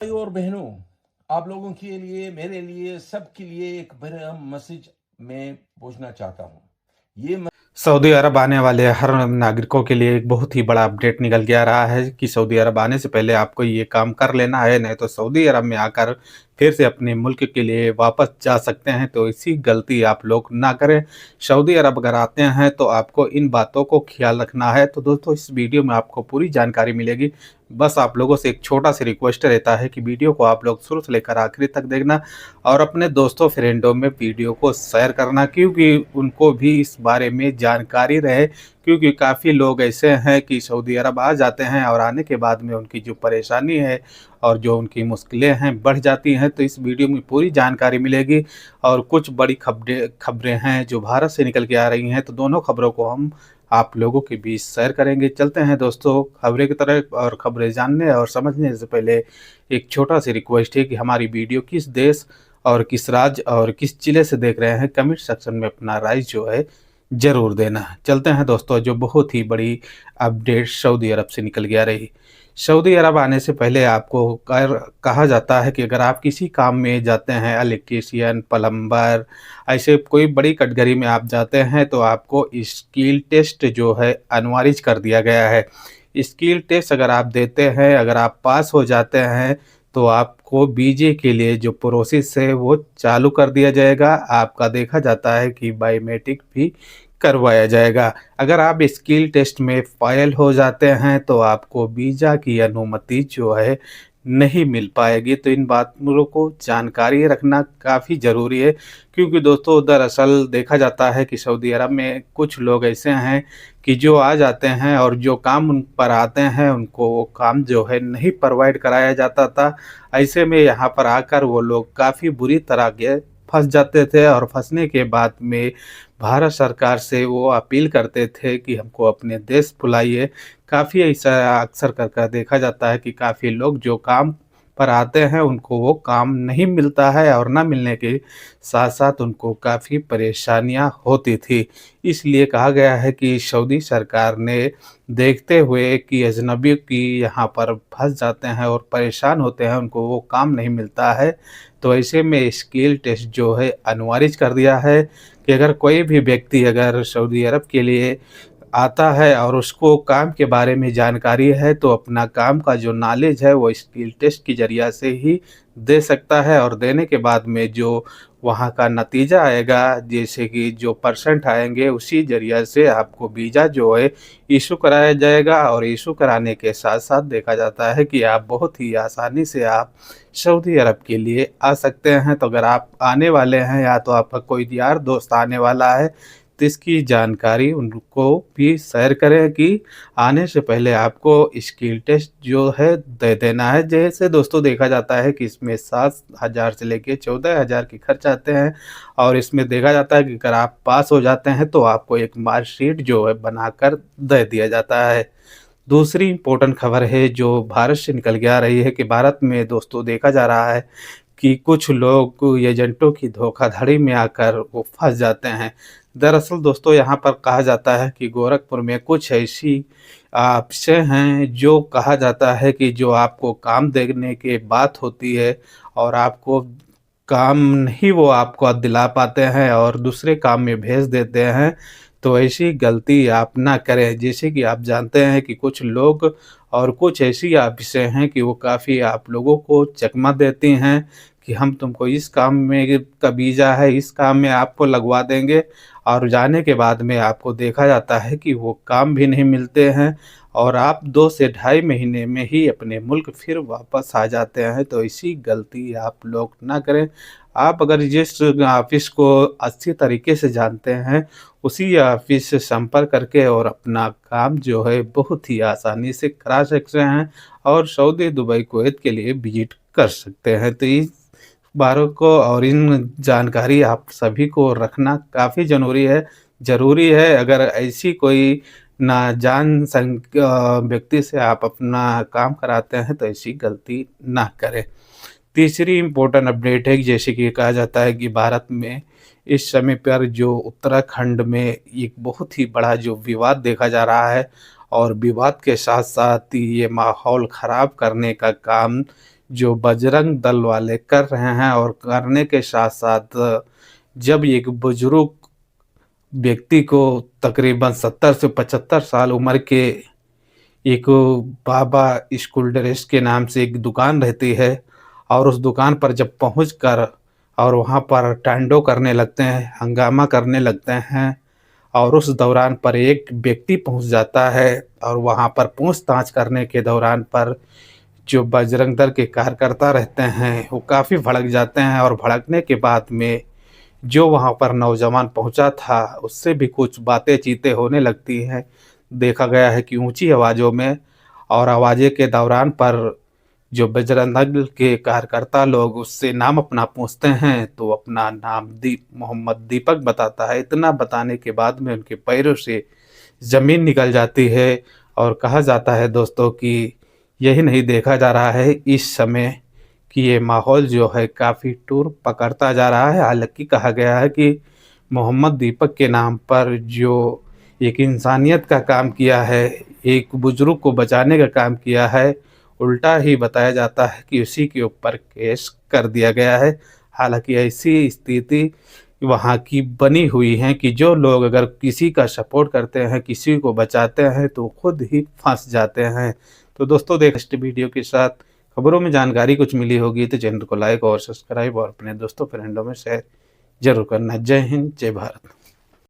भाइयों और बहनों, आप लोगों के लिए, मेरे लिए, सबके लिए एक बड़ा मैसेज मैं पूछना चाहता हूँ। ये म सऊदी अरब आने वाले हर नागरिकों के लिए एक बहुत ही बड़ा अपडेट निकल के आ रहा है कि सऊदी अरब आने से पहले आपको ये काम कर लेना है, नहीं तो सऊदी अरब में आकर फिर से अपने मुल्क के लिए वापस जा सकते हैं। तो इसी गलती आप लोग ना करें। सऊदी अरब अगर आते हैं तो आपको इन बातों को ख्याल रखना है। तो दोस्तों, इस वीडियो में आपको पूरी जानकारी मिलेगी। बस आप लोगों से एक छोटा सा रिक्वेस्ट रहता है कि वीडियो को आप लोग शुरू से लेकर आखिरी तक देखना और अपने दोस्तों फ्रेंडों में वीडियो को शेयर करना, क्योंकि उनको भी इस बारे में जानकारी रहे। क्योंकि काफ़ी लोग ऐसे हैं कि सऊदी अरब आ जाते हैं और आने के बाद में उनकी जो परेशानी है और जो उनकी मुश्किलें हैं बढ़ जाती हैं। तो इस वीडियो में पूरी जानकारी मिलेगी और कुछ बड़ी खबरें हैं जो भारत से निकल के आ रही हैं। तो दोनों खबरों को हम आप लोगों के बीच शेयर करेंगे। चलते हैं दोस्तों खबरें की तरफ। और खबरें जानने और समझने से पहले एक छोटा सी रिक्वेस्ट है कि हमारी वीडियो किस देश और किस राज्य और किस जिले से देख रहे हैं, कमेंट सेक्शन में अपना राय जो है ज़रूर देना। चलते हैं दोस्तों, जो बहुत ही बड़ी अपडेट सऊदी अरब से निकल के आ रही। सऊदी अरब आने से पहले आपको कहा जाता है कि अगर आप किसी काम में जाते हैं, इलेक्ट्रीशियन, प्लम्बर, ऐसे कोई बड़ी कैटेगरी में आप जाते हैं, तो आपको स्किल टेस्ट जो है अनिवार्य कर दिया गया है। स्किल टेस्ट अगर आप देते हैं, अगर आप पास हो जाते हैं, तो आपको वीजे के लिए जो प्रोसेस है वो चालू कर दिया जाएगा। आपका देखा जाता है कि बायोमेट्रिक भी करवाया जाएगा। अगर आप स्किल टेस्ट में फ़ेल हो जाते हैं तो आपको वीज़ा की अनुमति जो है नहीं मिल पाएगी। तो इन बातों को जानकारी रखना काफ़ी ज़रूरी है, क्योंकि दोस्तों दरअसल देखा जाता है कि सऊदी अरब में कुछ लोग ऐसे हैं कि जो आ जाते हैं और जो काम उन पर आते हैं उनको वो काम जो है नहीं प्रोवाइड कराया जाता था। ऐसे में यहाँ पर आकर वो लोग काफ़ी बुरी तरह के फँस जाते थे और फँसने के बाद में भारत सरकार से वो अपील करते थे कि हमको अपने देश बुलाइए। काफ़ी ऐसा अक्सर कर देखा जाता है कि काफ़ी लोग जो काम पर आते हैं उनको वो काम नहीं मिलता है और ना मिलने के साथ-साथ उनको काफ़ी परेशानियाँ होती थी। इसलिए कहा गया है कि सऊदी सरकार ने देखते हुए कि अजनबी की यहाँ पर फँस जाते हैं और परेशान होते हैं, उनको वो काम नहीं मिलता है, तो ऐसे में स्किल टेस्ट जो है अनिवार्य कर दिया है कि अगर कोई भी व्यक्ति अगर सऊदी अरब के लिए आता है और उसको काम के बारे में जानकारी है, तो अपना काम का जो नॉलेज है वो स्किल टेस्ट के ज़रिया से ही दे सकता है। और देने के बाद में जो वहाँ का नतीजा आएगा, जैसे कि जो परसेंट आएँगे, उसी ज़रिया से आपको वीज़ा जो है इश्यू कराया जाएगा। और इश्यू कराने के साथ-साथ देखा जाता है कि आप बहुत ही आसानी से आप सऊदी अरब के लिए आ सकते हैं। तो अगर आप आने वाले हैं या तो आपका कोई यार दोस्त आने वाला है, तो इसकी जानकारी उनको भी शेयर करें कि आने से पहले आपको स्किल टेस्ट जो है दे देना है। जैसे दोस्तों देखा जाता है कि इसमें 7,000 से लेके 14,000 के खर्च आते हैं और इसमें देखा जाता है कि अगर आप पास हो जाते हैं तो आपको एक मार्कशीट जो है बनाकर दे दिया जाता है। दूसरी इम्पोर्टेंट खबर है जो भारत से निकल के आ रही है कि भारत में दोस्तों देखा जा रहा है कि कुछ लोग एजेंटों की धोखाधड़ी में आकर वो फँस जाते हैं। दरअसल दोस्तों यहाँ पर कहा जाता है कि गोरखपुर में कुछ ऐसी ऑप्शन हैं जो कहा जाता है कि जो आपको काम देने के बात होती है और आपको काम नहीं वो आपको दिला पाते हैं और दूसरे काम में भेज देते हैं। तो ऐसी गलती आप ना करें। जैसे कि आप जानते हैं कि कुछ लोग और कुछ ऐसी ऑफ़िसें हैं कि वो काफ़ी आप लोगों को चकमा देती हैं कि हम तुमको इस काम में का वीज़ा है, इस काम में आपको लगवा देंगे, और जाने के बाद में आपको देखा जाता है कि वो काम भी नहीं मिलते हैं और आप 2 से ढाई महीने में ही अपने मुल्क फिर वापस आ जाते हैं। तो ऐसी गलती आप लोग ना करें। आप अगर जिस ऑफ़िस को अच्छी तरीके से जानते हैं, उसी ऑफ़िस से संपर्क करके और अपना काम जो है बहुत ही आसानी से करा सकते हैं और सऊदी, दुबई, कुवैत के लिए विज़िट कर सकते हैं। तो इस बारों को और इन जानकारी आप सभी को रखना काफ़ी ज़रूरी है। अगर ऐसी कोई व्यक्ति से आप अपना काम कराते हैं तो ऐसी गलती ना करें। तीसरी इम्पोर्टेंट अपडेट है कि जैसे कि कहा जाता है कि भारत में इस समय पर जो उत्तराखंड में एक बहुत ही बड़ा जो विवाद देखा जा रहा है और विवाद के साथ-साथ ये माहौल ख़राब करने का काम जो बजरंग दल वाले कर रहे हैं, और करने के साथ-साथ जब एक बुजुर्ग व्यक्ति को तकरीबन 70 से 75 साल उम्र के एक बाबा स्कूल ड्रेस के नाम से एक दुकान रहती है, और उस दुकान पर जब पहुँचकर और वहाँ पर टांडो करने लगते हैं, हंगामा करने लगते हैं, और उस दौरान पर एक व्यक्ति पहुँच जाता है, और वहाँ पर पूछताछ करने के दौरान पर जो बजरंग दल के कार्यकर्ता रहते हैं, वो काफ़ी भड़क जाते हैं, और भड़कने के बाद में जो वहाँ पर नौजवान पहुँचा था, उससे भी कुछ बातें-चीतें होने लगती हैं। देखा गया है कि ऊँची आवाज़ों में, और आवाज़ें के दौरान पर जो बजरंग दल के कार्यकर्ता लोग उससे नाम अपना पूछते हैं, तो अपना नाम मोहम्मद दीपक बताता है। इतना बताने के बाद में उनके पैरों से ज़मीन निकल जाती है, और कहा जाता है दोस्तों कि यही नहीं देखा जा रहा है इस समय कि ये माहौल जो है काफ़ी टूर पकड़ता जा रहा है। हालाँकि कहा गया है कि मोहम्मद दीपक के नाम पर जो एक इंसानियत का काम किया है, एक बुज़ुर्ग को बचाने का काम किया है, उल्टा ही बताया जाता है कि उसी के ऊपर केस कर दिया गया है। हालाँकि ऐसी स्थिति वहाँ की बनी हुई है कि जो लोग अगर किसी का सपोर्ट करते हैं, किसी को बचाते हैं, तो खुद ही फँस जाते हैं। तो दोस्तों, नेक्स्ट वीडियो के साथ खबरों में जानकारी कुछ मिली होगी तो चैनल को लाइक और सब्सक्राइब और अपने दोस्तों फ्रेंडों में शेयर ज़रूर करना। जय हिंद, जय भारत।